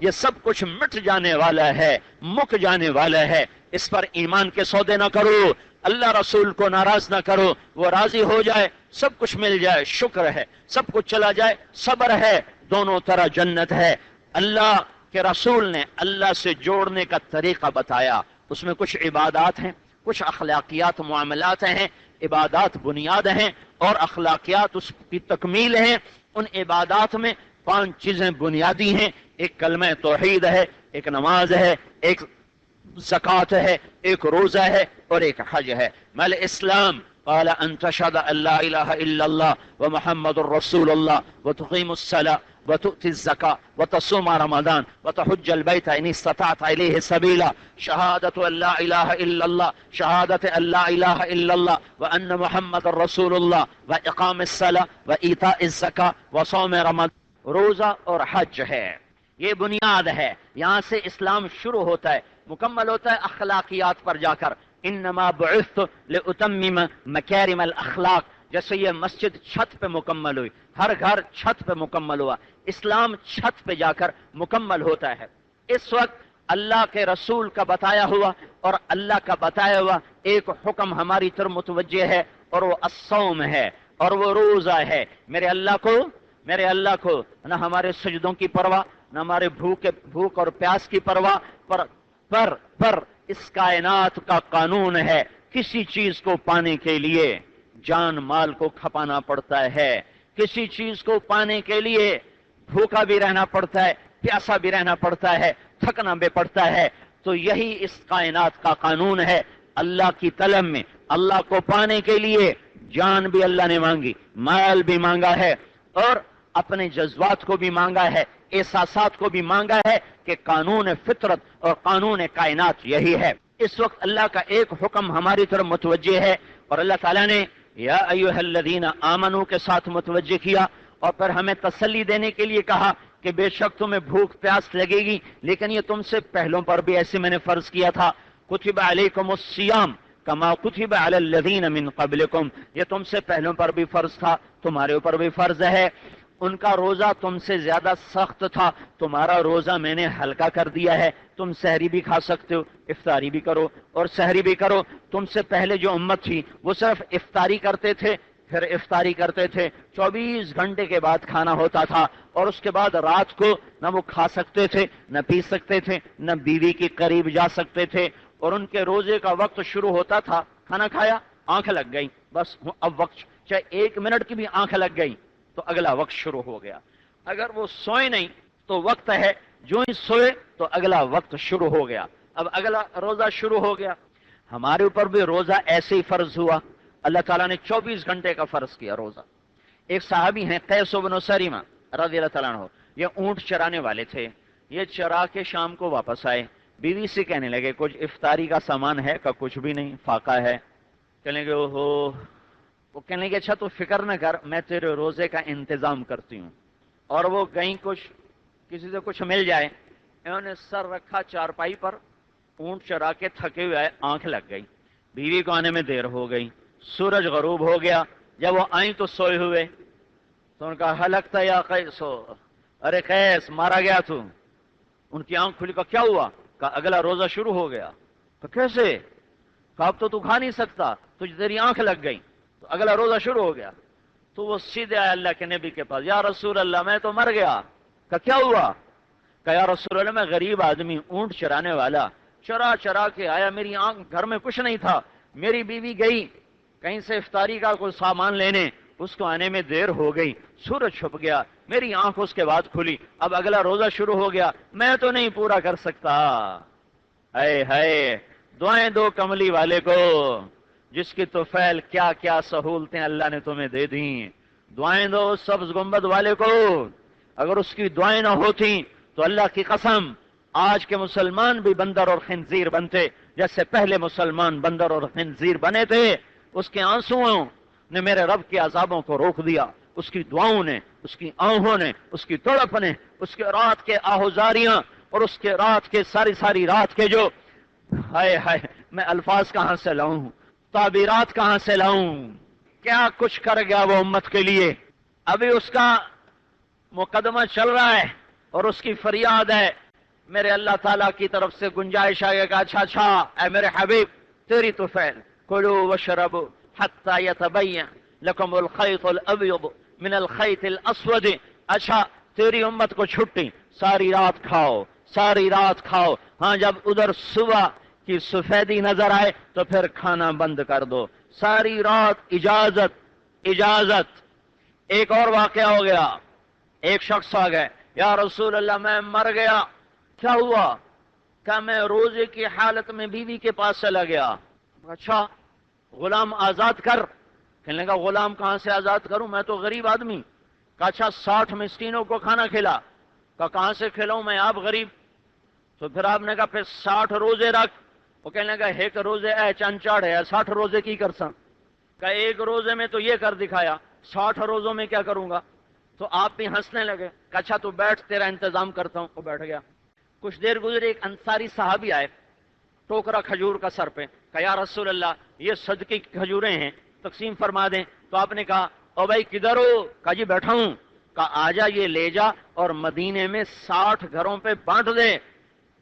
یہ سب کچھ مٹ جانے والا ہے، مک جانے والا ہے، اس پر ایمان کے سودے نہ کرو، اللہ رسول کو ناراض نہ کرو، وہ راضی ہو جائے سب کچھ مل جائے شکر ہے، سب کچھ چلا جائے صبر ہے، دونوں طرح جنت ہے۔ اللہ کے رسول نے اللہ سے جوڑنے کا طریقہ بتایا، اس میں کچھ عبادات ہیں، کچھ اخلاقیات معاملات ہیں، عبادات بنیاد ہیں اور اخلاقیات اس کی تکمیل ہیں۔ ان عبادات میں 5 چیزیں بنیادی ہیں، ایک کلمہ توحید ہے، ایک نماز ہے، ایک زکوٰۃ ہے، ایک روزہ ہے اور ایک حج ہے۔ مل اسلام قال ان تشهد ان لا اله الا الله ومحمد رسول الله وتقيم الصلاة وتؤتي الزكاة وتصوم رمضان وتحج البيت ان استطعت اليه سبيلا شهادة ان لا اله الا الله شهادة ان لا اله الا الله وان محمد رسول الله واقام الصلاة وايتاء الزكاة وصوم رمضان۔ روزہ اور حج ہے، یہ بنیاد ہے، یہاں سے اسلام شروع ہوتا ہے، مکمل ہوتا ہے اخلاقیات پر جا کر۔ انما بعثت لاتمم مکارم الاخلاق، جیسے یہ مسجد چھت پہ مکمل ہوئی، ہر گھر چھت پہ مکمل ہوا، اسلام چھت پہ جا کر مکمل ہوتا ہے۔ اس وقت اللہ کے رسول کا بتایا ہوا اور اللہ کا بتایا ہوا ایک حکم ہماری طرف متوجہ ہے اور وہ الصوم ہے اور وہ روزہ ہے۔ میرے اللہ کو نہ ہمارے سجدوں کی پرواہ، نہ ہمارے بھوک اور پیاس کی پرواہ، پر اس کائنات کا قانون ہے، کسی چیز کو پانے کے لیے جان مال کو کھپانا پڑتا ہے، کسی چیز کو پانے کے لیے بھوکا بھی رہنا پڑتا ہے، پیاسا بھی رہنا پڑتا ہے، تھکنا بھی پڑتا ہے۔ تو یہی اس کائنات کا قانون ہے۔ اللہ کی طلب میں اللہ کو پانے کے لیے جان بھی اللہ نے مانگی، مال بھی مانگا ہے اور اپنے جذبات کو بھی مانگا ہے، احساسات کو بھی مانگا ہے کہ قانون فطرت اور قانون کائنات یہی ہے۔ اس وقت اللہ کا ایک حکم ہماری طرف متوجہ ہے اور اللہ تعالیٰ نے یا ایھا الذین آمنوا کے ساتھ متوجہ کیا اور پھر ہمیں تسلی دینے کے لیے کہا کہ بے شک تمہیں بھوک پیاس لگے گی، لیکن یہ تم سے پہلوں پر بھی ایسے میں نے فرض کیا تھا، کتب علیکم الصیام کما کتب علی الذین من قبلکم، یہ تم سے پہلوں پر بھی فرض تھا، تمہارے اوپر بھی فرض ہے۔ ان کا روزہ تم سے زیادہ سخت تھا، تمہارا روزہ میں نے ہلکا کر دیا ہے، تم سحری بھی کھا سکتے ہو، افطاری بھی کرو اور سحری بھی کرو۔ تم سے پہلے جو امت تھی وہ صرف افطاری کرتے تھے، پھر افطاری کرتے تھے، 24 گھنٹے کے بعد کھانا ہوتا تھا اور اس کے بعد رات کو نہ وہ کھا سکتے تھے، نہ پی سکتے تھے، نہ بیوی کے قریب جا سکتے تھے، اور ان کے روزے کا وقت شروع ہوتا تھا، کھانا کھایا آنکھ لگ گئی، بس اب وقت، چاہے 1 منٹ کی بھی آنکھ لگ گئی تو اگلا وقت شروع ہو گیا۔ اگر وہ سوئے نہیں تو وقت ہے، جو ہی سوئے تو اگلا وقت شروع ہو گیا، اب اگلا روزہ شروع ہو گیا۔ ہمارے اوپر بھی روزہ ایسے ہی فرض ہوا، اللہ تعالیٰ نے 24 گھنٹے کا فرض کیا روزہ۔ ایک صحابی ہیں قیس بن سریمہ رضی اللہ تعالیٰ عنہ، یہ اونٹ چرانے والے تھے، یہ چرا کے شام کو واپس آئے، بیوی سے کہنے لگے کچھ افطاری کا سامان ہے؟ کا کچھ بھی نہیں، فاقہ ہے۔ کہنے لگے اوہو، وہ کہنے لگے اچھا تو فکر نہ کر، میں تیرے روزے کا انتظام کرتی ہوں۔ اور وہ کہیں کچھ کسی سے کچھ مل جائے، انہوں نے سر رکھا چارپائی پر، اونٹ چرا کے تھکے ہوئے آئے، آنکھ لگ گئی، بیوی کو آنے میں دیر ہو گئی، سورج غروب ہو گیا، جب وہ آئیں تو سوئے ہوئے، تو ان کا ہلکتا یا قیسو، ارے قیس مارا گیا تو۔ ان کی آنکھ کھلی، کہا کیا ہوا؟ کہا اگلا روزہ شروع ہو گیا۔ تو کیسے؟ کہا اب تو کھا نہیں سکتا، تجھے تیری آنکھ لگ گئی تو اگلا روزہ شروع ہو گیا۔ تو وہ سیدھے آیا اللہ کے نبی کے پاس، یا رسول اللہ میں تو مر گیا۔ کہا کیا ہوا؟ کہا یا رسول اللہ میں غریب آدمی، اونٹ چرانے والا، چرا کے آیا، میری آنکھ، گھر میں کچھ نہیں تھا، میری بیوی گئی کہیں سے افطاری کا کوئی سامان لینے، اس کو آنے میں دیر ہو گئی، سورج چھپ گیا، میری آنکھ اس کے بعد کھلی، اب اگلا روزہ شروع ہو گیا، میں تو نہیں پورا کر سکتا۔ اے ہائے، دعائیں دو کملی والے کو جس کی توفیل کیا کیا سہولتیں اللہ نے تمہیں دے دیں، دعائیں دو سبز گنبد والے کو، اگر اس کی دعائیں نہ ہوتی تو اللہ کی قسم آج کے مسلمان بھی بندر اور خنزیر بنتے، جیسے پہلے مسلمان بندر اور خنزیر بنے تھے۔ اس کے آنسوؤں نے میرے رب کے عذابوں کو روک دیا، اس کی دعاؤں نے، اس کی آہوں نے، اس کی تڑپ نے، اس کے رات کے آہوزاریاں اور اس کے رات کے ساری رات کے جو ہائے ہائے، میں الفاظ کہاں سے لاؤں، تعبیرات کہاں سے لاؤں، کیا کچھ کر گیا وہ امت کے لیے۔ ابھی اس کا مقدمہ چل رہا ہے اور اس کی فریاد ہے میرے اللہ تعالیٰ کی طرف سے گنجائش آئے گا اچھا اے میرے حبیب تیری طفیل کلوا واشربوا حتی یتبین لکم الخیط الابیض من الخیط الاسود، اچھا تیری امت کو چھٹی، ساری رات کھاؤ، ہاں جب ادھر صبح کی سفیدی نظر آئے تو پھر کھانا بند کر دو، ساری رات اجازت۔ ایک اور واقعہ ہو گیا، ایک شخص آ گئے، یا رسول اللہ میں مر گیا۔ کیا ہوا؟ کہ میں روزے کی حالت میں بیوی کے پاس چلا گیا۔ اچھا غلام آزاد کر۔ کہنے لگا غلام کہاں سے آزاد کروں، میں تو غریب آدمی۔ کہا اچھا 60 مسکینوں کو کھانا کھلا۔ کہاں سے کھلاؤں میں، آپ غریب؟ تو پھر آپ نے کہا پھر 60 روزے رکھ۔ وہ کہنے لگا ایک روزے اے چنچاڑ ہے، 60 روزے کی کر سن؟ کہ ایک روزے میں تو یہ کر دکھایا، 60 روزوں میں کیا کروں گا؟ تو آپ بھی ہنسنے لگے۔ کہ اچھا تو بیٹھ، تیرا انتظام کرتا ہوں۔ وہ بیٹھ گیا۔ کچھ دیر گزری، ایک انصاری صحابی آئے، ٹوکرا کھجور کا سر پہ۔ کہ یا رسول اللہ یہ صدقے کی کھجوریں ہیں، تقسیم فرما دیں۔ تو آپ نے کہا او بھائی کدھر ہو؟ کہا جی بیٹھا ہوں۔ کہا آجا یہ لے جا اور مدینے میں 60 گھروں پہ بانٹ دے۔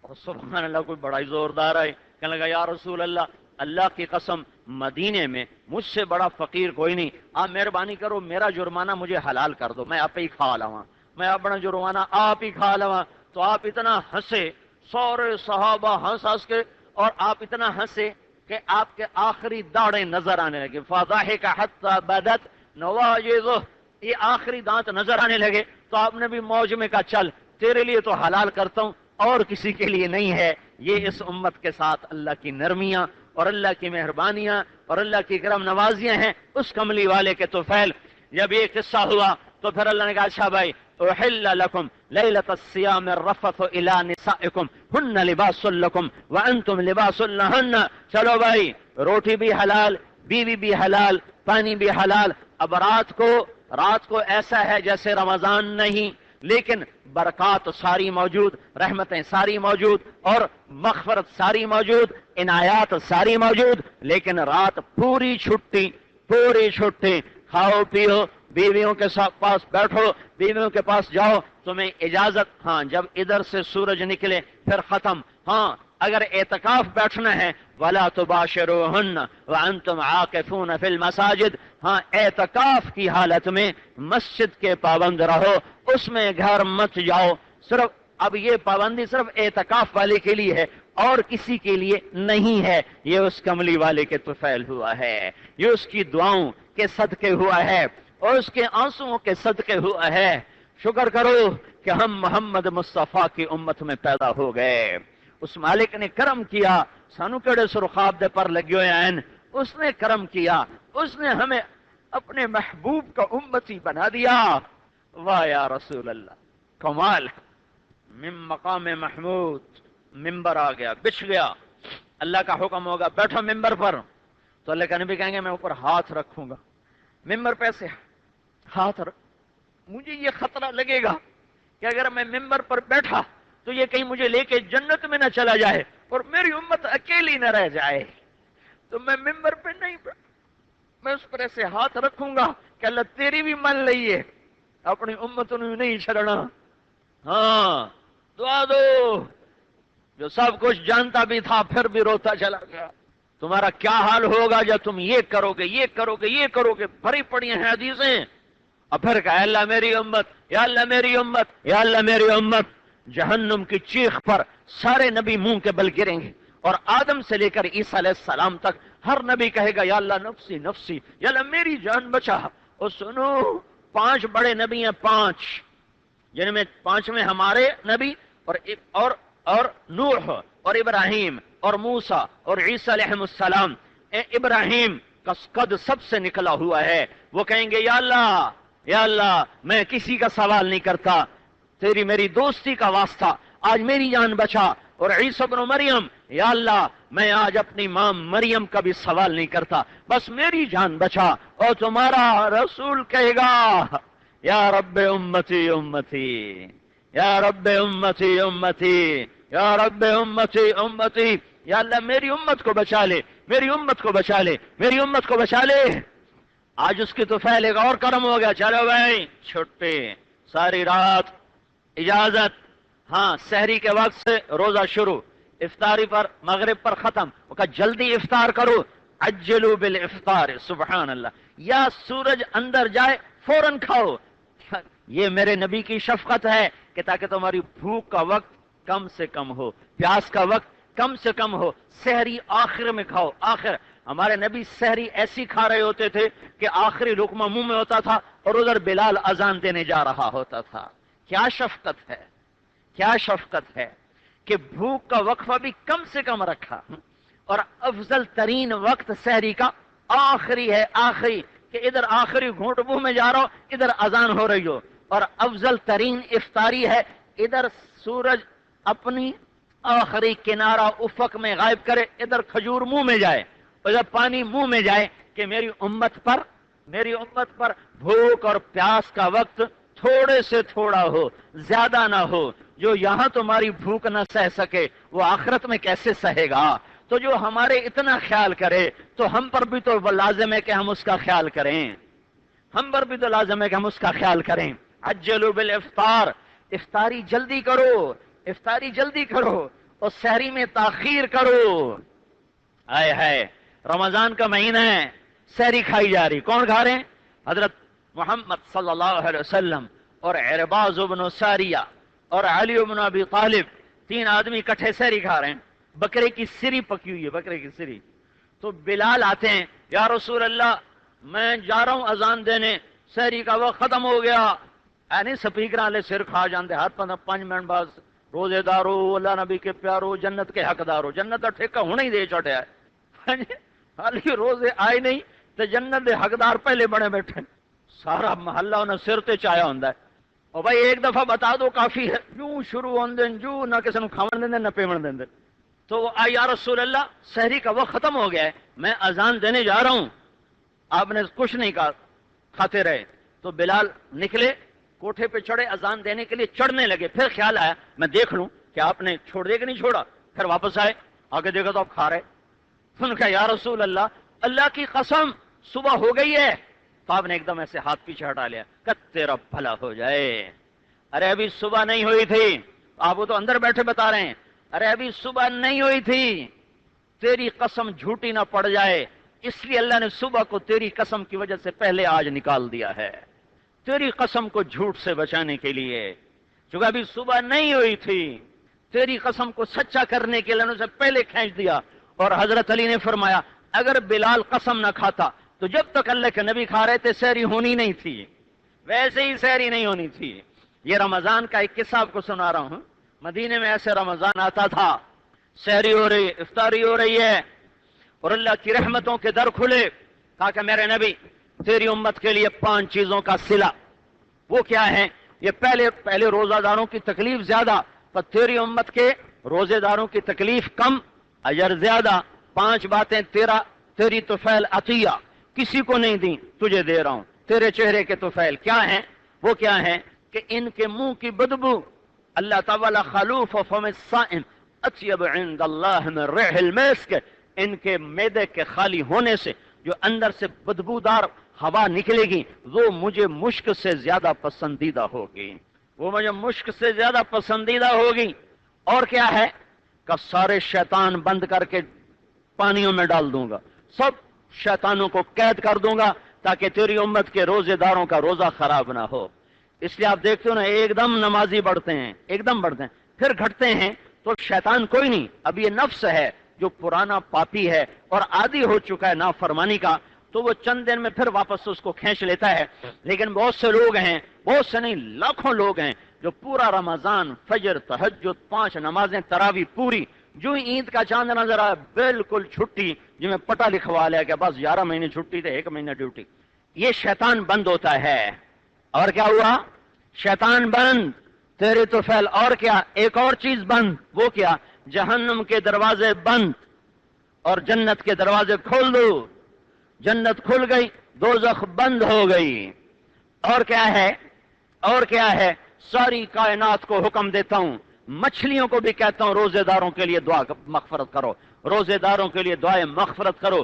اور سبحان اللہ کوئی بڑا ہی زوردار ہے۔ کہنے لگا یا رسول اللہ اللہ کی قسم مدینے میں مجھ سے بڑا فقیر کوئی نہیں، آپ مہربانی کرو میرا جرمانہ مجھے حلال کر دو، میں آپ ہی کھا لواں، میں اپنا جرمانہ آپ ہی کھا لواں۔ تو آپ اتنا ہنسے، سورے صحابہ ہنس کے، اور آپ اتنا ہنسے کہ آپ کے آخری داڑیں نظر آنے لگے۔ فضحک حتی بدت نواجذہ، یہ آخری دانت نظر آنے لگے۔ تو آپ نے بھی موج میں کہا چل تیرے لیے تو حلال کرتا ہوں اور کسی کے لیے نہیں ہے۔ یہ اس امت کے ساتھ اللہ کی نرمیاں اور اللہ کی مہربانیاں اور اللہ کی کرم نوازیاں ہیں۔ اس کملی والے کے طفیل جب یہ قصہ ہوا تو پھر اللہ نے کہا اچھا بھائی احل لکم لیلۃ الصیام الرفث الی نسائکم ہن لباس لکم وانتم لباس لہن۔ چلو بھائی روٹی بھی حلال، بیوی بھی حلال، پانی بھی حلال۔ اب رات کو ایسا ہے جیسے رمضان نہیں، لیکن برکات ساری موجود، رحمتیں ساری موجود اور مغفرت ساری موجود، عنایات ساری موجود، لیکن رات پوری چھٹی، کھاؤ پیو، بیویوں کے پاس بیٹھو، بیویوں کے پاس جاؤ، تمہیں اجازت، ہاں جب ادھر سے سورج نکلے پھر ختم۔ ہاں اگر اعتکاف بیٹھنا ہے وَلَا تُبَاشِرُوهُنَّ وَأَنْتُمْ عَاكِفُونَ فِي الْمَسَاجِدِ، ہاں اعتکاف کی حالت میں مسجد کے پابند رہو، اس میں گھر مت جاؤ۔ صرف اب یہ پابندی صرف اعتکاف والے کے لیے ہے اور کسی کے لیے نہیں ہے۔ یہ اس کملی والے کے طفیل ہوا ہے، یہ اس کی دعاؤں کے صدقے ہوا ہے اور اس کے آنسوؤں کے صدقے ہوا ہے۔ شکر کرو کہ ہم محمد مصطفیٰ کی امت میں پیدا ہو گئے۔ اس مالک نے کرم کیا، سانو کڑے سرخاب دے پر لگے ہوئے ہیں، اس نے کرم کیا، اس نے ہمیں اپنے محبوب کا امتی بنا دیا۔ واہ یا رسول اللہ، کمال۔ من مقام محمود ممبر آ گیا، بچھ گیا، اللہ کا حکم ہوگا بیٹھو ممبر پر، تو اللہ کا نبی کہیں گے میں اوپر ہاتھ رکھوں گا، ممبر پہ سے ہاتھ رکھ، مجھے یہ خطرہ لگے گا کہ اگر میں ممبر پر بیٹھا تو یہ کہیں مجھے لے کے جنت میں نہ چلا جائے اور میری امت اکیلی نہ رہ جائے، تو میں ممبر پہ نہیں بیٹھ، میں اس پر ایسے ہاتھ رکھوں گا کہ اللہ تیری بھی مان لئیے، اپنی امت نے نہیں چھڑنا۔ ہاں دعا دو، جو سب کچھ جانتا بھی تھا پھر بھی روتا چلا گیا۔ تمہارا کیا حال ہوگا جب تم یہ کرو گے، یہ کرو گے، یہ کرو گے، بھری پڑی ہیں حدیثیں۔ اور پھر کہا اللہ میری امت، یا اللہ میری امت، یا اللہ میری امت۔ جہنم کی چیخ پر سارے نبی منہ کے بل گریں گے، اور آدم سے لے کر عیسیٰ علیہ السلام تک ہر نبی کہے گا یا اللہ نفسی نفسی، یا اللہ میری جان بچا۔ اور سنو 5 بڑے نبی ہیں، 5 جن میں 5 میں ہمارے نبی اور نوح اور ابراہیم اور موسیٰ اور عیسیٰ علیہ السلام۔ ابراہیم کا قد سب سے نکلا ہوا ہے، وہ کہیں گے یا اللہ میں کسی کا سوال نہیں کرتا، تیری میری دوستی کا واسطہ آج میری جان بچا۔ اور عیسیٰ ابن مریم، یا اللہ میں آج اپنی ماں مریم کا بھی سوال نہیں کرتا، بس میری جان بچا۔ اور تمہارا رسول کہے گا یا رب امتی امتی، یا رب امتی امتی، یا رب امتی امتی، یا اللہ میری امت کو بچا لے، میری امت کو بچا لے، میری امت کو بچا لے۔ آج اس کی تو پھیلے گا اور کرم ہو گیا، چلو بھائی چھٹے، ساری رات اجازت، ہاں سحری کے وقت سے روزہ شروع، افطاری پر مغرب پر ختم، وہ کہا جلدی افطار کرو، عجلوا بالافطار، سبحان اللہ، یا سورج اندر جائے فوراً کھاؤ. یہ میرے نبی کی شفقت ہے کہ تاکہ تمہاری بھوک کا وقت کم سے کم ہو، پیاس کا وقت کم سے کم ہو. سحری آخر میں کھاؤ. آخر ہمارے نبی سحری ایسی کھا رہے ہوتے تھے کہ آخری لقمہ منہ میں ہوتا تھا اور ادھر بلال اذان دینے جا رہا ہوتا تھا. کیا شفقت ہے، کیا شفقت ہے کہ بھوک کا وقفہ بھی کم سے کم رکھا. اور افضل ترین وقت سحری کا آخری ہے، آخری، کہ ادھر آخری گھونٹ منہ میں جا رہا ہو، ادھر اذان ہو رہی ہو. اور افضل ترین افطاری ہے ادھر سورج اپنی آخری کنارہ افق میں غائب کرے، ادھر کھجور منہ میں جائے، ادھر پانی منہ میں جائے، کہ میری امت پر بھوک اور پیاس کا وقت تھوڑے سے تھوڑا ہو، زیادہ نہ ہو. جو یہاں تمہاری بھوک نہ سہ سکے وہ آخرت میں کیسے سہے گا؟ تو جو ہمارے اتنا خیال کرے تو ہم پر بھی تو لازم ہے کہ ہم اس کا خیال کریں، ہم پر بھی تو لازم ہے کہ ہم اس کا خیال کریں. عجلوا بالافطار، افطاری جلدی کرو، افطاری جلدی کرو اور سحری میں تاخیر کرو. آئے ہے رمضان کا مہینہ ہے، سحری کھائی جا رہی. کون کھا رہے ہیں؟ حضرت محمد صلی اللہ علیہ وسلم اور عرباض بن ساریہ اور علی بن ابی طالب، تین آدمی اکٹھے سحری کھا رہے ہیں. بکرے کی سری پکی ہوئی ہے، بکرے کی سری. تو بلال آتے ہیں، یا رسول اللہ میں جا رہا ہوں اذان دینے، سحری کا وقت ختم ہو گیا. نہیں سپیکر والے سر کھا جاندے ہر 5 منٹ بعد. روزے دارو، اللہ نبی کے پیارو، جنت کے حقدارو. جنت کا ٹھیکہ ہونا ہی دے چڑھیا ہے، حالی روزے آئے نہیں تو جنت کے حقدار پہلے بنے بیٹھے. سارا محلہ انہیں سر تے چایا ہوندا ہے. اور بھائی ایک دفعہ بتا دو کافی ہے. جو شروع ہوندے جو نہ کسی نے کھاون دیندے نہ پیمن دیندے. تو یا رسول اللہ سحری کا وقت ختم ہو گیا ہے، میں اذان دینے جا رہا ہوں. آپ نے کچھ نہیں کہا، کھاتے رہے. تو بلال نکلے، کوٹھے پہ چڑھے، اذان دینے کے لیے چڑھنے لگے. پھر خیال آیا میں دیکھ لوں کہ آپ نے چھوڑ دیا کہ نہیں چھوڑا. پھر واپس آئے، آگے دیکھا تو آپ کھا رہے. انہوں نے کہا یا رسول اللہ، اللہ کی قسم صبح ہو گئی ہے. تو آپ نے ایک دم ایسے ہاتھ پیچھے ہٹا لیا کہ تیرا بھلا ہو جائے. ارے ابھی صبح نہیں ہوئی تھی. آپ وہ تو اندر بیٹھے بتا رہے ہیں، ارے ابھی صبح نہیں ہوئی تھی، تیری قسم جھوٹی نہ پڑ جائے، اس لیے اللہ نے صبح کو تیری قسم کی وجہ سے پہلے آج نکال دیا ہے، تیری قسم کو جھوٹ سے بچانے کے لیے. چونکہ ابھی صبح نہیں ہوئی تھی، تیری قسم کو سچا کرنے کے لیے انہوں نے پہلے کھینچ دیا. اور حضرت علی نے فرمایا اگر بلال قسم نہ کھاتا تو جب تک اللہ کے نبی کھا رہے تھے سحری ہونی نہیں تھی، ویسے ہی سحری نہیں ہونی تھی. یہ رمضان کا ایک قصہ آپ کو سنا رہا ہوں. مدینے میں ایسے رمضان آتا تھا، سحری ہو رہی، افطاری ہو رہی ہے اور اللہ کی رحمتوں کے در کھلے. کہا کہ میرے نبی تیری امت کے لیے 5 چیزوں کا صلہ. وہ کیا ہے؟ یہ پہلے روزہ داروں کی تکلیف زیادہ، پر تیری امت کے روزے داروں کی تکلیف کم، اجر زیادہ. 5 باتیں تیری طفیل عطیہ، کسی کو نہیں دی، تجھے دے رہا ہوں، تیرے چہرے کے طفیل. کیا ہیں وہ؟ کیا ہیں کہ ان کے منہ کی بدبو اللہ تعالی خلوف فم الصائم اطیب عند اللہ من ریح المسک. ان کے معدے کے خالی ہونے سے جو اندر سے بدبودار ہوا نکلے گی وہ مجھے مشک سے زیادہ پسندیدہ ہوگی، وہ مجھے مشک سے زیادہ پسندیدہ ہوگی. اور کیا ہے کہ سارے شیطان بند کر کے پانیوں میں ڈال دوں گا، سب شیطانوں کو قید کر دوں گا تاکہ تیری امت کے روزے داروں کا روزہ خراب نہ ہو. اس لیے آپ دیکھتے ہو نا ایک دم نمازی بڑھتے ہیں، ایک دم بڑھتے ہیں، پھر گھٹتے ہیں. تو شیطان کوئی نہیں، اب یہ نفس ہے جو پرانا پاپی ہے اور عادی ہو چکا ہے نافرمانی کا، تو وہ چند دن میں پھر واپس اس کو کھینچ لیتا ہے. لیکن بہت سے لوگ ہیں، بہت سے نہیں لاکھوں لوگ ہیں جو پورا رمضان فجر تہجد 5 نمازیں تراویح پوری، جو عید کا چاند نظر آیا بالکل چھٹی، جن میں پٹا لکھوا لیا کہ بس 11 مہینے چھٹی تھے، 1 مہینہ ڈیوٹی. یہ شیطان بند ہوتا ہے. اور کیا ہوا؟ شیطان بند، تیرے تو فعل. اور کیا؟ ایک اور چیز بند. وہ کیا؟ جہنم کے دروازے بند اور جنت کے دروازے کھول دو. جنت کھل گئی، دوزخ بند ہو گئی. اور کیا ہے؟ اور کیا ہے؟ ساری کائنات کو حکم دیتا ہوں، مچھلیوں کو بھی کہتا ہوں روزے داروں کے لیے دعا مغفرت کرو، روزے داروں کے لیے دعائیں مغفرت کرو.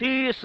30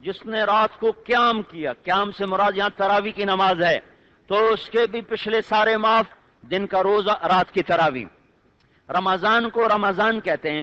جس نے رات کو قیام کیا، قیام سے مراد یہاں تراویح کی نماز ہے، تو اس کے بھی پچھلے سارے معاف، دن کا روزہ، رات کی تراویح۔ رمضان کو رمضان کہتے ہیں،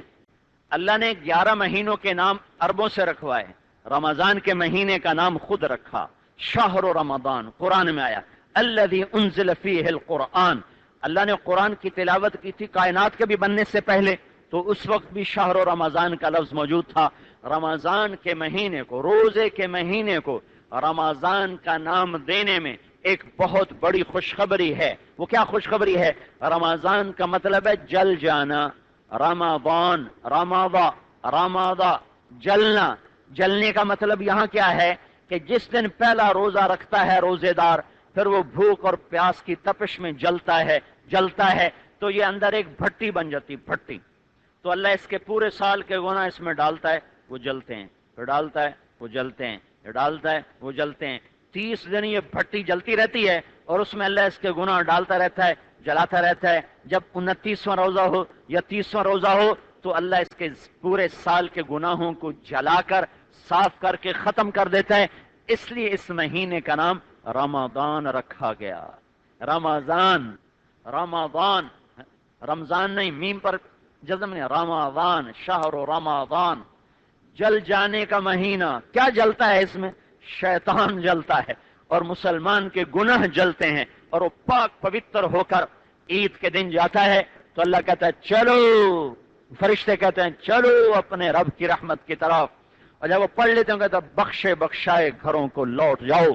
اللہ نے 11 مہینوں کے نام عربوں سے رکھوائے، رمضان کے مہینے کا نام خود رکھا، شہر رمضان، قرآن میں آیا الذی انزل فیہ القرآن، اللہ نے قرآن کی تلاوت کی تھی کائنات کے بھی بننے سے پہلے، تو اس وقت بھی شہر رمضان کا لفظ موجود تھا۔ رمضان کے مہینے کو، روزے کے مہینے کو رمضان کا نام دینے میں ایک بہت بڑی خوشخبری ہے۔ وہ کیا خوشخبری ہے؟ رمضان کا مطلب ہے جل جانا، رمضان، رمضا، رمضا، جلنا۔ جلنے کا مطلب یہاں کیا ہے کہ جس دن پہلا روزہ رکھتا ہے روزے دار، پھر وہ بھوک اور پیاس کی تپش میں جلتا ہے تو یہ اندر ایک بھٹی بن جاتی، بھٹی، تو اللہ اس کے پورے سال کے گناہ اس میں ڈالتا ہے، وہ جلتے ہیں، پھر ڈالتا ہے، وہ جلتے ہیں، پھر ڈالتا ہے، وہ جلتے ہیں۔ 30 دن یہ بھٹی جلتی رہتی ہے اور اس میں اللہ اس کے گناہ ڈالتا رہتا ہے، جلاتا رہتا ہے۔ جب 29واں روزہ ہو یا 30واں روزہ ہو تو اللہ اس کے پورے سال کے گناہوں کو جلا کر، صاف کر کے ختم کر دیتا ہے۔ اس لیے اس مہینے کا نام رمضان رکھا گیا۔ رمضان، رمضان، رمضان نہیں، میم پر جزم نہیں، رمضان، شہر رمضان، جل جانے کا مہینہ۔ کیا جلتا ہے اس میں؟ شیطان جلتا ہے اور مسلمان کے گناہ جلتے ہیں، اور وہ پاک پوتر ہو کر عید کے دن جاتا ہے تو اللہ کہتا ہے چلو، فرشتے کہتے ہیں چلو اپنے رب کی رحمت کی طرف، اور جب وہ پڑھ لیتے ہیں کہتا ہے بخشے بخشائے گھروں کو لوٹ جاؤ۔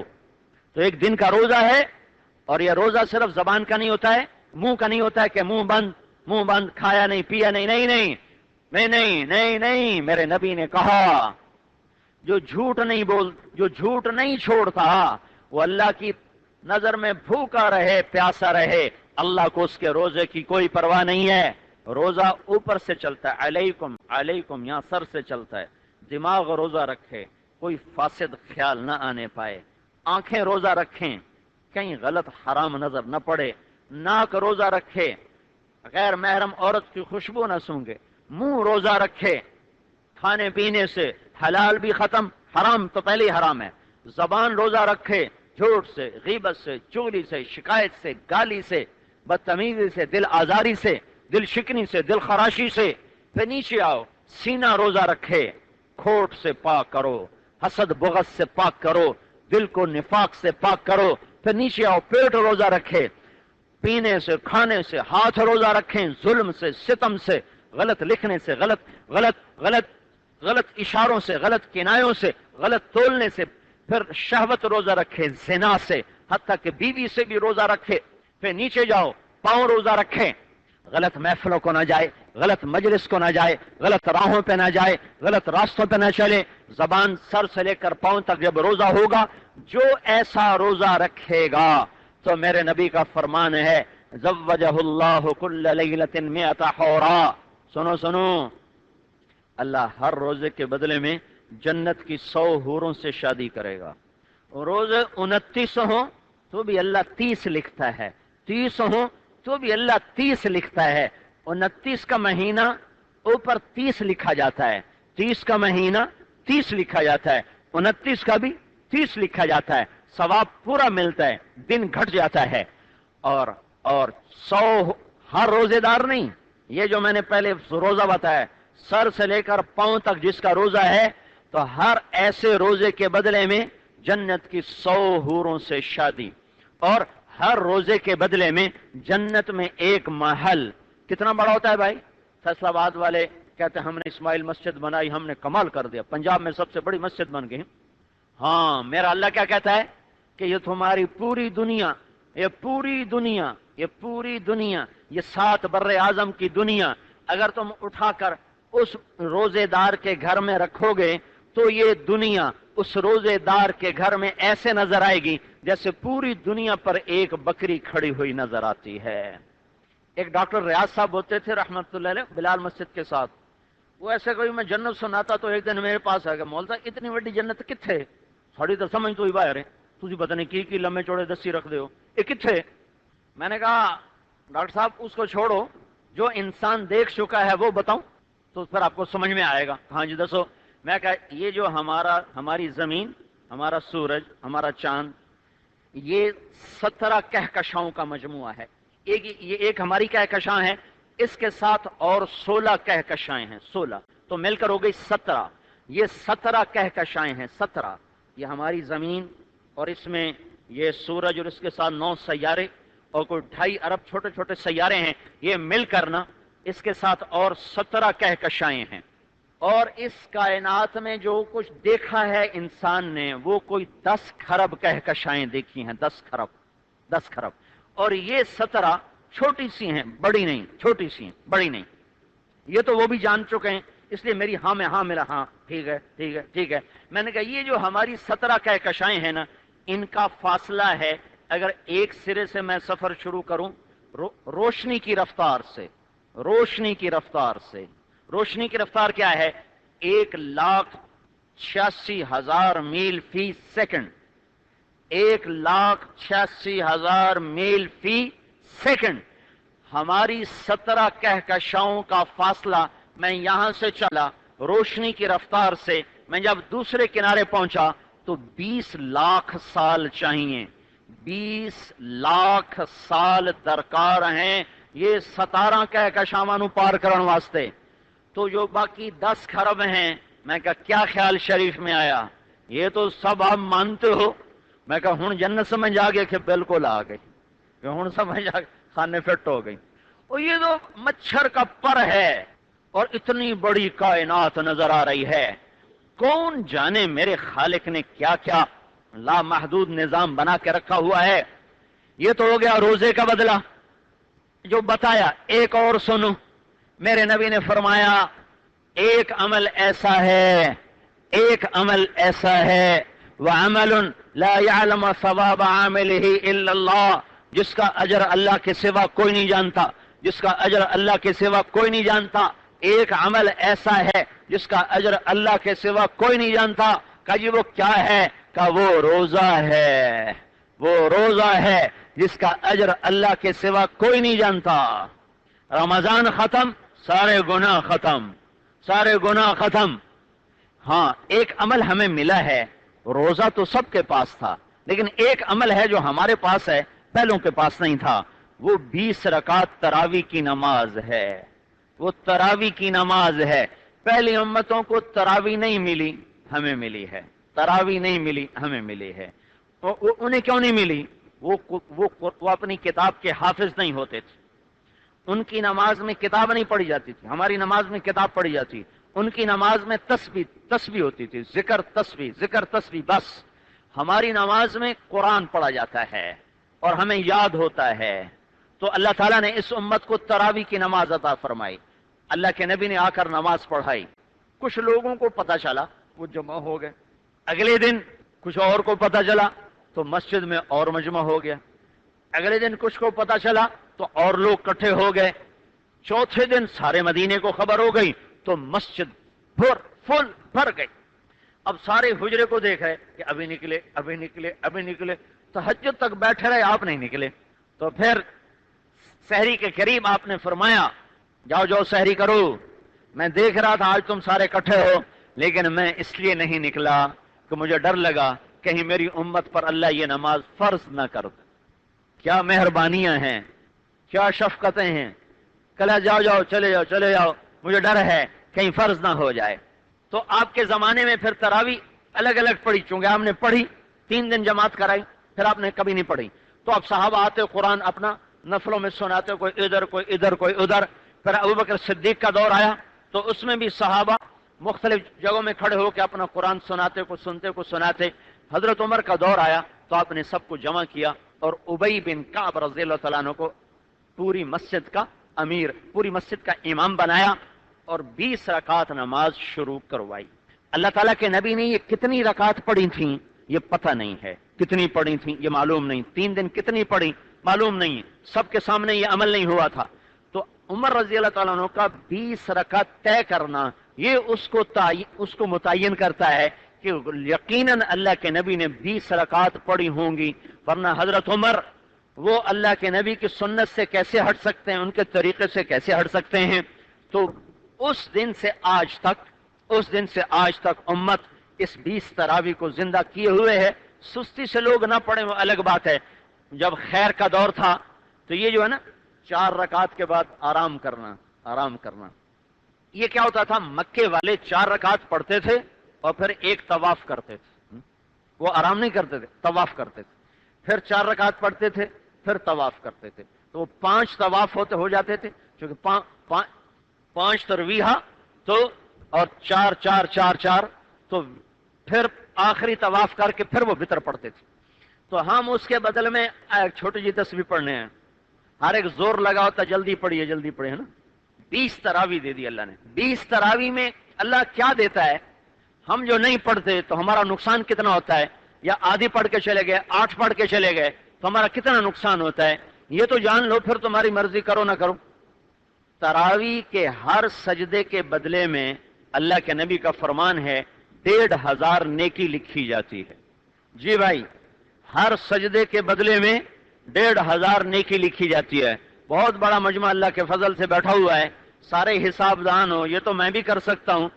تو ایک دن کا روزہ ہے، اور یہ روزہ صرف زبان کا نہیں ہوتا ہے، منہ کا نہیں ہوتا ہے کہ منہ بند، کھایا نہیں، پیا نہیں، نہیں، میرے نبی نے کہا جو جھوٹ نہیں چھوڑتا وہ اللہ کی نظر میں بھوکا رہے، پیاسا رہے، اللہ کو اس کے روزے کی کوئی پرواہ نہیں ہے۔ روزہ اوپر سے چلتا ہے، علیکم علیکم، یہاں سر سے چلتا ہے۔ دماغ روزہ رکھے، کوئی فاسد خیال نہ آنے پائے۔ آنکھیں روزہ رکھیں، کہیں غلط حرام نظر نہ پڑے۔ ناک روزہ رکھے، غیر محرم عورت کی خوشبو نہ سونگے۔ منہ روزہ رکھے، کھانے پینے سے حلال بھی ختم، حرام تو پہلے ہی حرام ہے۔ زبان روزہ رکھے، جھوٹ سے، غیبت سے، چغلی سے، شکایت سے، گالی سے، بدتمیزی سے، دل آزاری سے، دل شکنی سے، دل خراشی سے۔ پھر نیچے آؤ، سینہ روزہ رکھے، کھوٹ سے پاک کرو، حسد بغض سے پاک کرو، دل کو نفاق سے پاک کرو۔ پھر نیچے آؤ، پیٹ روزہ رکھے، پینے سے، کھانے سے، ہاتھ روزہ رکھیں، ظلم سے، ستم سے، غلط لکھنے سے، غلط اشاروں سے، غلط کنایوں سے، غلط تولنے سے۔ پھر شہوت روزہ رکھے، زنا سے، حتیٰ کہ بیوی سے بھی روزہ رکھے۔ پھر نیچے جاؤ، پاؤں روزہ رکھے، غلط محفلوں کو نہ جائے، غلط مجلس کو نہ جائے، غلط راہوں پہ نہ جائے، غلط راستوں پہ نہ چلے۔ زبان سر سے لے کر پاؤں تک جب روزہ ہوگا، جو ایسا روزہ رکھے گا تو میرے نبی کا فرمان ہے زوجہ اللہ کل لیلۃ 100 حورا۔ سنو، اللہ ہر روزے کے بدلے میں جنت کی 100 حوروں سے شادی کرے گا۔ روزے 29 ہوں تو بھی اللہ 30 لکھتا ہے، 30 ہوں تو بھی اللہ 30 لکھتا ہے۔ 29 کا مہینہ اوپر 30 لکھا جاتا ہے، 30 کا مہینہ 30 لکھا جاتا ہے، 29 کا بھی 30 لکھا جاتا ہے، ثواب پورا ملتا ہے، دن گھٹ جاتا ہے۔ اور 100 ہر روزے دار نہیں، یہ جو میں نے پہلے روزہ بتایا سر سے لے کر پاؤں تک جس کا روزہ ہے، تو ہر ایسے روزے کے بدلے میں جنت کی 100 حوروں سے شادی، اور ہر روزے کے بدلے میں جنت میں ایک محل۔ کتنا بڑا ہوتا ہے بھائی؟ فیصل آباد والے کہتے ہیں ہم نے اسماعیل مسجد بنائی، ہم نے کمال کر دیا، پنجاب میں سب سے بڑی مسجد بن گئی۔ ہاں، میرا اللہ کیا کہتا ہے کہ یہ تمہاری پوری دنیا، یہ پوری دنیا، یہ 7 بر اعظم کی دنیا اگر تم اٹھا کر اس روزے دار کے گھر میں رکھو گے تو یہ دنیا اس روزے دار کے گھر میں ایسے نظر آئے گی جیسے پوری دنیا پر ایک بکری کھڑی ہوئی نظر آتی ہے۔ ایک ڈاکٹر ریاض صاحب ہوتے تھے رحمت اللہ علیہ، بلال مسجد کے ساتھ، وہ ایسے کوئی میں جنت سناتا تو ایک دن میرے پاس آ گیا، مولتا اتنی بڑی جنت کتھے؟ تھوڑی تو سمجھ تو ہی باہر ہے، تجھے پتہ نہیں کی لمبے چوڑے دسی رکھ دے ہو، یہ کتھے؟ میں نے کہا ڈاکٹر صاحب اس کو چھوڑو، جو انسان دیکھ چکا ہے وہ بتاؤں تو پھر آپ کو سمجھ میں آئے گا۔ ہاں جی دسو۔ میں کہا یہ جو ہماری زمین، ہمارا سورج، ہمارا چاند، یہ 17 کہکشاؤں کا مجموعہ ہے. یہ ایک ہماری کہکشاں ہے، اس کے ساتھ اور 16 کہکشائیں ہیں، 16 تو مل کر ہو گئی 17. یہ 17 کہکشائیں ہیں، 17. یہ ہماری زمین اور اس میں یہ سورج اور اس کے ساتھ 9 سیارے اور کوئی 2.5 ارب چھوٹے چھوٹے سیارے ہیں. یہ مل کر نا اس کے ساتھ اور 17 کہکشائیں ہیں. اور اس کائنات میں جو کچھ دیکھا ہے انسان نے وہ کوئی 10 کھرب کہکشائیں دیکھی ہیں، 10 کھرب. اور یہ 17 چھوٹی سی ہیں، بڑی نہیں، چھوٹی سی ہیں، بڑی نہیں. یہ تو وہ بھی جان چکے ہیں، اس لیے میری ہاں میں ہاں میرا ہاں، ٹھیک ہے ٹھیک ہے ٹھیک ہے. میں نے کہا یہ جو ہماری 17 کہکشائیں ہیں نا، ان کا فاصلہ ہے، اگر ایک سرے سے میں سفر شروع کروں روشنی کی رفتار سے، روشنی کی رفتار کیا ہے؟ 1,86,000 میل فی سیکنڈ. 1,86,000 میل فی سیکنڈ. ہماری 17 کہکشاؤں کا فاصلہ. میں یہاں سے چلا روشنی کی رفتار سے، میں جب دوسرے کنارے پہنچا تو 20 لاکھ سال چاہیے. 20 لاکھ سال درکار ہیں یہ 17 کہکشاواں پار کرن واسطے. تو جو باقی 10 کھرب ہیں، میں کہا کیا خیال شریف میں آیا؟ یہ تو سب آپ مانتے ہو. میں کہا ہن جنت سمجھ آ گئے کہ بالکل آ گئی، کہ ہن سمجھ آ خانے فٹ ہو گئی. اور یہ تو مچھر کا پر ہے اور اتنی بڑی کائنات نظر آ رہی ہے. کون جانے میرے خالق نے کیا کیا لامحدود نظام بنا کے رکھا ہوا ہے. یہ تو ہو گیا روزے کا بدلہ جو بتایا. ایک اور سنو، میرے نبی نے فرمایا ایک عمل ایسا ہے وعمل لا يعلم ثواب عامله الا اللہ، جس کا اجر اللہ کے سوا کوئی نہیں جانتا، جس کا اجر اللہ کے سوا کوئی نہیں جانتا. ایک عمل ایسا ہے جس کا اجر اللہ کے سوا کوئی نہیں جانتا. کہا جی وہ کیا ہے؟ کہا وہ روزہ ہے جس کا اجر اللہ کے سوا کوئی نہیں جانتا. رمضان ختم، سارے گناہ ختم. ہاں ایک عمل ہمیں ملا ہے. روزہ تو سب کے پاس تھا، لیکن ایک عمل ہے جو ہمارے پاس ہے، پہلوں کے پاس نہیں تھا. وہ 20 رکعت تراویح کی نماز ہے. وہ تراویح کی نماز ہے. پہلی امتوں کو تراویح نہیں ملی، ہمیں ملی ہے. تراویح نہیں ملی، ہمیں ملی ہے. انہیں کیوں نہیں ملی؟ وہ اپنی کتاب کے حافظ نہیں ہوتے تھے. ان کی نماز میں کتاب نہیں پڑھی جاتی تھی. ہماری نماز میں کتاب پڑھی جاتی. ان کی نماز میں تسبیح ہوتی تھی، ذکر تسبیح بس. ہماری نماز میں قرآن پڑھا جاتا ہے اور ہمیں یاد ہوتا ہے. تو اللہ تعالیٰ نے اس امت کو تراویح کی نماز عطا فرمائی. اللہ کے نبی نے آ کر نماز پڑھائی. کچھ لوگوں کو پتا چلا وہ جمع ہو گئے. اگلے دن کچھ اور کو پتا چلا تو مسجد میں اور مجمع ہو گیا. اگلے دن کچھ کو پتا چلا تو اور لوگ اکٹھے ہو گئے. چوتھے دن سارے مدینے کو خبر ہو گئی تو مسجد فل بھر گئی. اب سارے حجرے کو دیکھ رہے کہ ابھی نکلے. تہجد تک بیٹھے رہے، آپ نہیں نکلے. تو پھر سحری کے قریب آپ نے فرمایا جاؤ سحری کرو. میں دیکھ رہا تھا آج تم سارے اکٹھے ہو، لیکن میں اس لیے نہیں نکلا کہ مجھے ڈر لگا کہیں میری امت پر اللہ یہ نماز فرض نہ کر دے. کیا مہربانیاں ہیں، کیا شفقتیں ہیں. کہا جاؤ چلے جاؤ، مجھے ڈر ہے کہیں فرض نہ ہو جائے. تو آپ کے زمانے میں پھر تراویح الگ الگ پڑھی، چونکہ آپ نے پڑھی 3 دن جماعت کرائی، پھر آپ نے کبھی نہیں پڑھی. تو اب صحابہ آتے قرآن اپنا نفلوں میں سناتے، کوئی ادھر کوئی ادھر. پھر ابوبکر صدیق کا دور آیا تو اس میں بھی صحابہ مختلف جگہوں میں کھڑے ہو کے اپنا قرآن سناتے، کو سناتے. حضرت عمر کا دور آیا تو آپ نے سب کو جمع کیا اور ابی بن کعب رضی اللہ تعالیٰ عنہ کو پوری مسجد کا امیر، پوری مسجد کا امام بنایا اور 20 رکعت نماز شروع کروائی. اللہ تعالیٰ کے نبی نے یہ کتنی رکعت پڑھی تھیں یہ پتہ نہیں ہے، کتنی پڑھی تھیں یہ معلوم نہیں. 3 دن کتنی پڑھی معلوم نہیں ہے، سب کے سامنے یہ عمل نہیں ہوا تھا. تو عمر رضی اللہ تعالیٰ عنہ کا 20 رکعت طے کرنا یہ اس کو متعین کرتا ہے کہ یقیناً اللہ کے نبی نے 20 رکعت پڑھی ہوں گی. ورنہ حضرت عمر وہ اللہ کے نبی کی سنت سے کیسے ہٹ سکتے ہیں، ان کے طریقے سے کیسے ہٹ سکتے ہیں. تو اس دن سے آج تک اس دن سے آج تک امت اس 20 تراویح کو زندہ کیے ہوئے ہے. سستی سے لوگ نہ پڑھیں وہ الگ بات ہے. جب خیر کا دور تھا تو یہ جو ہے نا 4 رکعت کے بعد آرام کرنا. یہ کیا ہوتا تھا؟ مکے والے 4 رکعت پڑھتے تھے اور پھر ایک طواف کرتے تھے. وہ آرام نہیں کرتے تھے، طواف کرتے تھے. پھر 4 رکعت پڑھتے تھے، پھر طواف کرتے تھے. تو 5 طواف ہو جاتے تھے، کیونکہ 5 ترویحہ تو اور 4 4 4 4 تو پھر آخری طواف کر کے پھر وہ وتر پڑھتے تھے. تو ہم اس کے بدل میں ایک چھوٹی جی تسبیح پڑھنے ہیں. ہر ایک زور لگا ہوتا جلدی پڑھیے ہے نا. 20 تراویح دے دی اللہ نے. 20 تراویح میں اللہ کیا دیتا ہے؟ ہم جو نہیں پڑھتے تو ہمارا نقصان کتنا ہوتا ہے؟ یا آدھی پڑھ کے چلے گئے، 8 پڑھ کے چلے گئے تو ہمارا کتنا نقصان ہوتا ہے یہ تو جان لو. پھر تمہاری مرضی کرو نہ کرو. تراویح کے ہر سجدے کے بدلے میں اللہ کے نبی کا فرمان ہے 1500 نیکی لکھی جاتی ہے. جی بھائی، ہر سجدے کے بدلے میں 1500 نیکی لکھی جاتی ہے. بہت بڑا مجمع اللہ کے فضل سے بیٹھا ہوا ہے، سارے حساب دان ہو، یہ تو میں بھی کر سکتا ہوں.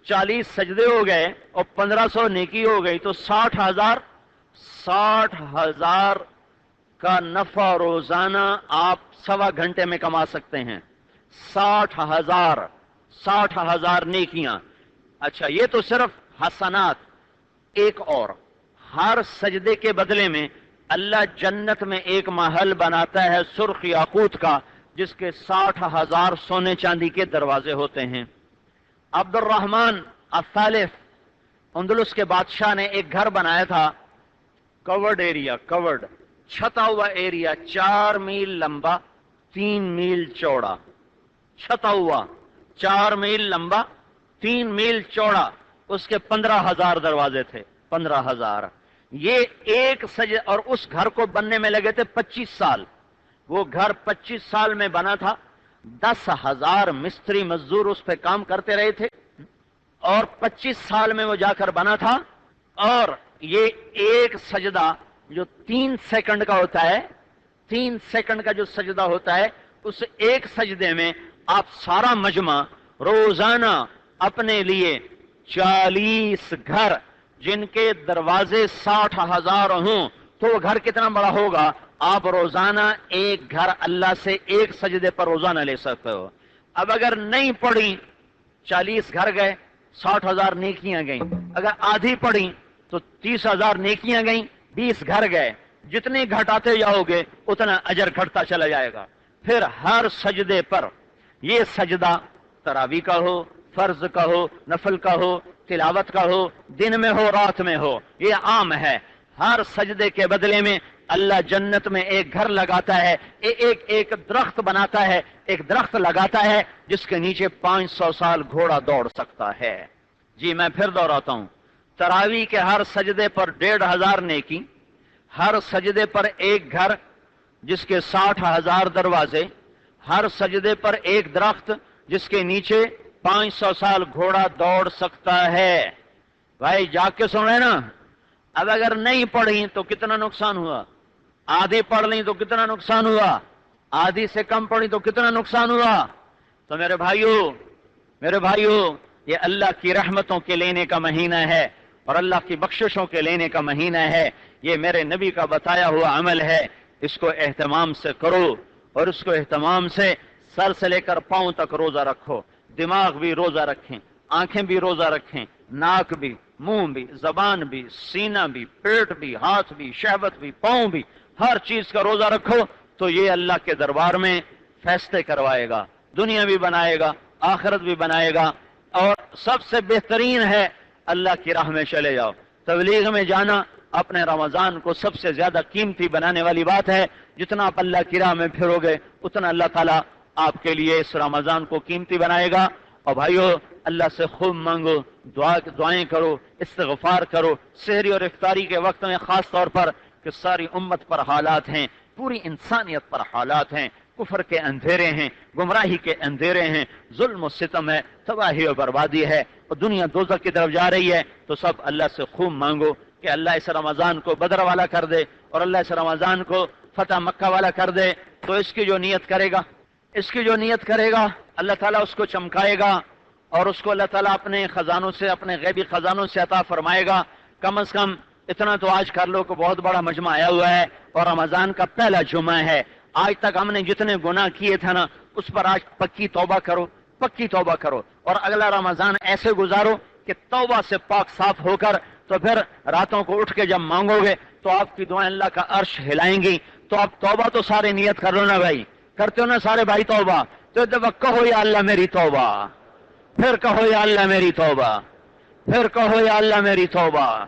40 سجدے ہو گئے اور 1500 نیکی ہو گئی تو 60,000 کا نفع روزانہ آپ 1.25 گھنٹے میں کما سکتے ہیں. 60,000 نیکیاں. اچھا، یہ تو صرف حسنات. ایک اور، ہر سجدے کے بدلے میں اللہ جنت میں ایک محل بناتا ہے سرخ یاقوت کا، جس کے 60,000 سونے چاندی کے دروازے ہوتے ہیں. عبد الرحمن الثالث اندلس کے بادشاہ نے ایک گھر بنایا تھا، کورڈ چھتا ہوا ایریا، 4 میل لمبا 3 میل چوڑا. چھتا ہوا 4 میل لمبا 3 میل چوڑا. اس کے 15,000 دروازے تھے. 15,000. یہ ایک سجدے، اور اس گھر کو بننے میں لگے تھے 25 سال. وہ گھر 25 سال میں بنا تھا. 10,000 مستری مزدور اس پہ کام کرتے رہے تھے اور 25 سال میں وہ جا کر بنا تھا. اور یہ ایک سجدہ جو 3 سیکنڈ کا ہوتا ہے، 3 سیکنڈ کا جو سجدہ ہوتا ہے، اس ایک سجدے میں آپ سارا مجمع روزانہ اپنے لیے 40 گھر جن کے دروازے 60,000 ہوں تو وہ گھر کتنا بڑا ہوگا؟ آپ روزانہ ایک گھر اللہ سے ایک سجدے پر روزانہ لے سکتے ہو. اب اگر نہیں پڑھی 40 گھر گئے، 60,000 نیکیاں گئیں. اگر آدھی پڑھی تو 30,000 نیکیاں گئیں. 20 گھر گئے. جتنے گھٹاتے جاؤ گے اتنا اجر گھٹتا چلا جائے گا. پھر ہر سجدے پر، یہ سجدہ تراویح کا ہو، فرض کا ہو، نفل کا ہو، تلاوت کا ہو، دن میں ہو رات میں ہو، یہ عام ہے. ہر سجدے کے بدلے میں اللہ جنت میں ایک گھر لگاتا ہے، ایک درخت بناتا ہے، ایک درخت لگاتا ہے جس کے نیچے 500 سال گھوڑا دوڑ سکتا ہے. جی میں پھر دوہراتا ہوں، تراویح کے ہر سجدے پر 1500 نیکی، ہر سجدے پر ایک گھر جس کے 60,000 دروازے، ہر سجدے پر ایک درخت جس کے نیچے 500 سال گھوڑا دوڑ سکتا ہے. بھائی جا کے سن رہے نا؟ اب اگر نہیں پڑھی تو کتنا نقصان ہوا؟ آدھی پڑھ لیں تو کتنا نقصان ہوا؟ آدھی سے کم پڑھی تو کتنا نقصان ہوا؟ تو میرے بھائیوں یہ اللہ کی رحمتوں کے لینے کا مہینہ ہے اور اللہ کی بخششوں کے لینے کا مہینہ ہے. یہ میرے نبی کا بتایا ہوا عمل ہے. اس کو اہتمام سے کرو اور اس کو اہتمام سے سر سے لے کر پاؤں تک روزہ رکھو. دماغ بھی روزہ رکھیں، آنکھیں بھی روزہ رکھیں، ناک بھی، منہ بھی، زبان بھی، سینہ بھی، پیٹ بھی، ہاتھ بھی، شہوت بھی، پاؤں بھی، ہر چیز کا روزہ رکھو تو یہ اللہ کے دربار میں فیصلے کروائے گا. دنیا بھی بنائے گا، آخرت بھی بنائے گا. اور سب سے بہترین ہے اللہ کی راہ میں چلے جاؤ. تبلیغ میں جانا اپنے رمضان کو سب سے زیادہ قیمتی بنانے والی بات ہے. جتنا آپ اللہ کی راہ میں پھرو گے اتنا اللہ تعالیٰ آپ کے لیے اس رمضان کو قیمتی بنائے گا. اور بھائیو اللہ سے خوب مانگو، دعائیں کرو، استغفار کرو. سحری اور افطاری کے وقت میں خاص طور پر کہ ساری امت پر حالات ہیں، پوری انسانیت پر حالات ہیں. کفر کے اندھیرے ہیں، گمراہی کے اندھیرے ہیں، ظلم و ستم ہے، تباہی و بربادی ہے اور دنیا دوزخ کی طرف جا رہی ہے. تو سب اللہ سے خوب مانگو کہ اللہ اس رمضان کو بدر والا کر دے اور اللہ اس رمضان کو فتح مکہ والا کر دے. تو اس کی جو نیت کرے گا اللہ تعالیٰ اس کو چمکائے گا اور اس کو اللہ تعالیٰ اپنے خزانوں سے، اپنے غیبی خزانوں سے عطا فرمائے گا. کم از کم اتنا تو آج کر لو کہ بہت بڑا مجمع آیا ہوا ہے اور رمضان کا پہلا جمعہ ہے. آج تک ہم نے جتنے گناہ کیے تھے نا، اس پر آج پکی توبہ کرو، پکی توبہ کرو، اور اگلا رمضان ایسے گزارو کہ توبہ سے پاک صاف ہو کر، تو پھر راتوں کو اٹھ کے جب مانگو گے تو آپ کی دعائیں اللہ کا عرش ہلائیں گی. تو آپ توبہ تو سارے نیت کر لو نا بھائی، کرتے ہو نا سارے بھائی توبہ؟ تو جب کہو یا اللہ میری توبہ، پھر کہو یا اللہ میری توبہ، پھر کہو یا اللہ میری توبہ.